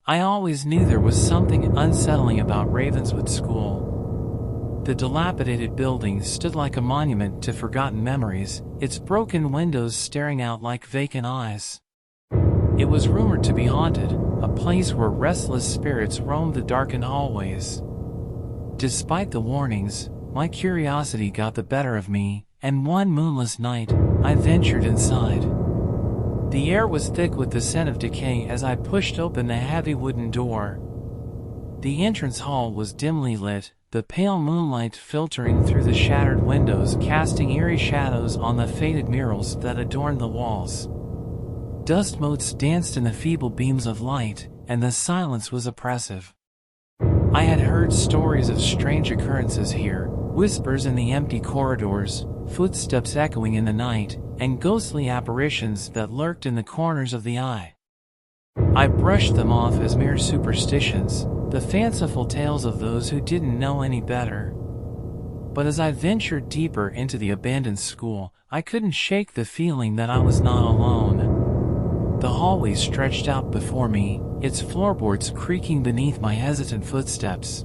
I always knew there was something unsettling about Ravenswood School. The dilapidated building stood like a monument to forgotten memories, its broken windows staring out like vacant eyes. It was rumored to be haunted, a place where restless spirits roamed the darkened hallways. Despite the warnings, my curiosity got the better of me, and one moonless night, I ventured inside. The air was thick with the scent of decay as I pushed open the heavy wooden door. The entrance hall was dimly lit, the pale moonlight filtering through the shattered windows, casting eerie shadows on the faded murals that adorned the walls. Dust motes danced in the feeble beams of light, and the silence was oppressive. I had heard stories of strange occurrences here, whispers in the empty corridors, footsteps echoing in the night, and ghostly apparitions that lurked in the corners of the eye. I brushed them off as mere superstitions, the fanciful tales of those who didn't know any better. But as I ventured deeper into the abandoned school, I couldn't shake the feeling that I was not alone. The hallway stretched out before me, its floorboards creaking beneath my hesitant footsteps.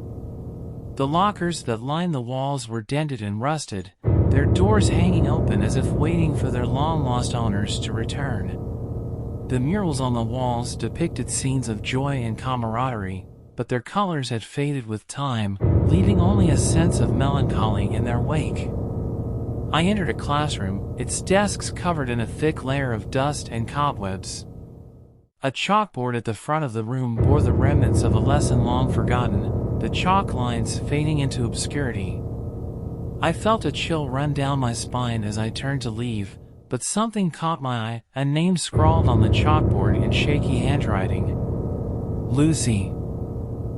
The lockers that lined the walls were dented and rusted, their doors hanging open as if waiting for their long-lost owners to return. The murals on the walls depicted scenes of joy and camaraderie, but their colors had faded with time, leaving only a sense of melancholy in their wake. I entered a classroom, its desks covered in a thick layer of dust and cobwebs. A chalkboard at the front of the room bore the remnants of a lesson long forgotten, the chalk lines fading into obscurity. I felt a chill run down my spine as I turned to leave, but something caught my eye, a name scrawled on the chalkboard in shaky handwriting. Lucy.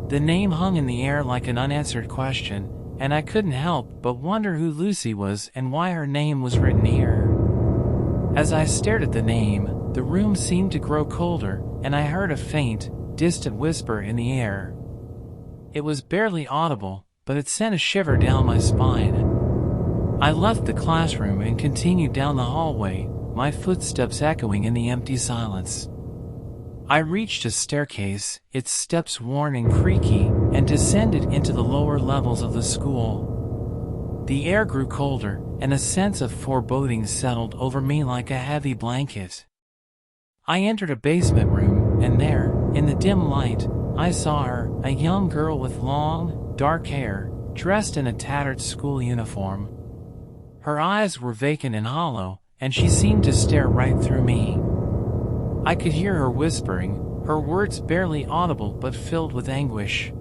The name hung in the air like an unanswered question, and I couldn't help but wonder who Lucy was and why her name was written here. As I stared at the name, the room seemed to grow colder, and I heard a faint, distant whisper in the air. It was barely audible, but it sent a shiver down my spine. I left the classroom and continued down the hallway, my footsteps echoing in the empty silence. I reached a staircase, its steps worn and creaky, and descended into the lower levels of the school. The air grew colder, and a sense of foreboding settled over me like a heavy blanket. I entered a basement room, and there, in the dim light, I saw her, a young girl with long, dark hair, dressed in a tattered school uniform. Her eyes were vacant and hollow, and she seemed to stare right through me. I could hear her whispering, her words barely audible but filled with anguish.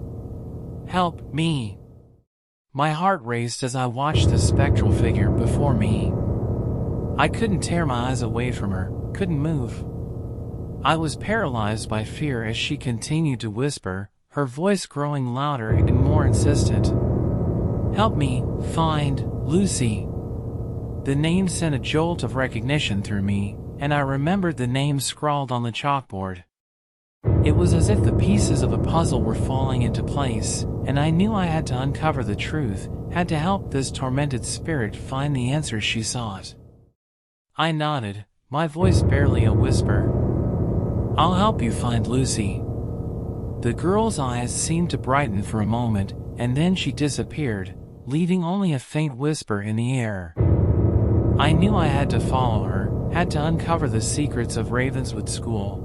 "Help me!" My heart raced as I watched the spectral figure before me. I couldn't tear my eyes away from her, couldn't move. I was paralyzed by fear as she continued to whisper, her voice growing louder and more insistent. "Help me find Lucy." The name sent a jolt of recognition through me, and I remembered the name scrawled on the chalkboard. It was as if the pieces of a puzzle were falling into place, and I knew I had to uncover the truth, had to help this tormented spirit find the answers she sought. I nodded, my voice barely a whisper. "I'll help you find Lucy." The girl's eyes seemed to brighten for a moment, and then she disappeared, leaving only a faint whisper in the air. I knew I had to follow her, had to uncover the secrets of Ravenswood School.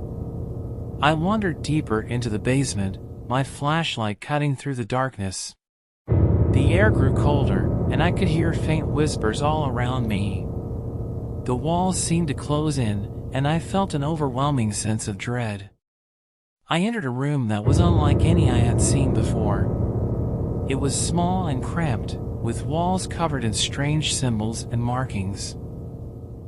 I wandered deeper into the basement, my flashlight cutting through the darkness. The air grew colder, and I could hear faint whispers all around me. The walls seemed to close in, and I felt an overwhelming sense of dread. I entered a room that was unlike any I had seen before. It was small and cramped, with walls covered in strange symbols and markings.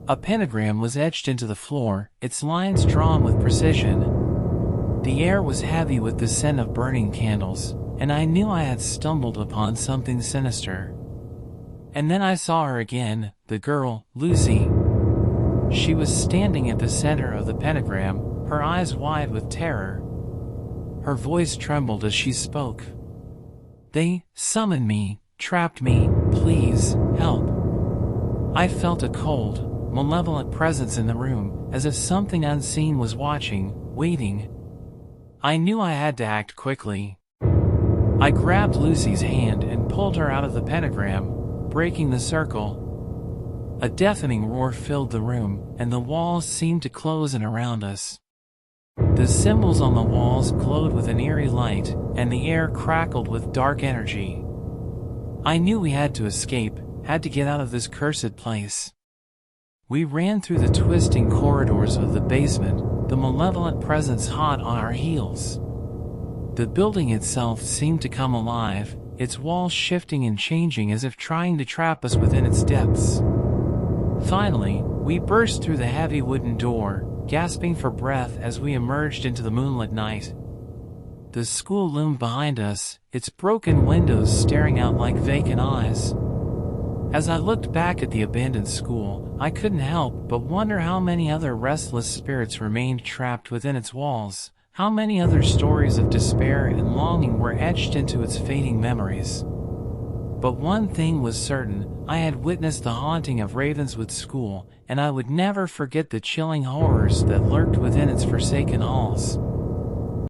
A pentagram was etched into the floor, its lines drawn with precision. The air was heavy with the scent of burning candles, and I knew I had stumbled upon something sinister. And then I saw her again, the girl, Lucy. She was standing at the center of the pentagram, her eyes wide with terror. Her voice trembled as she spoke. "They summoned me, trapped me, please, help." I felt a cold, malevolent presence in the room, as if something unseen was watching, waiting. I knew I had to act quickly. I grabbed Lucy's hand and pulled her out of the pentagram, breaking the circle. A deafening roar filled the room, and the walls seemed to close in around us. The symbols on the walls glowed with an eerie light, and the air crackled with dark energy. I knew we had to escape, had to get out of this cursed place. We ran through the twisting corridors of the basement, the malevolent presence hot on our heels. The building itself seemed to come alive, its walls shifting and changing as if trying to trap us within its depths. Finally, we burst through the heavy wooden door, gasping for breath as we emerged into the moonlit night. The school loomed behind us, its broken windows staring out like vacant eyes. As I looked back at the abandoned school, I couldn't help but wonder how many other restless spirits remained trapped within its walls, how many other stories of despair and longing were etched into its fading memories. But one thing was certain, I had witnessed the haunting of Ravenswood School, and I would never forget the chilling horrors that lurked within its forsaken halls.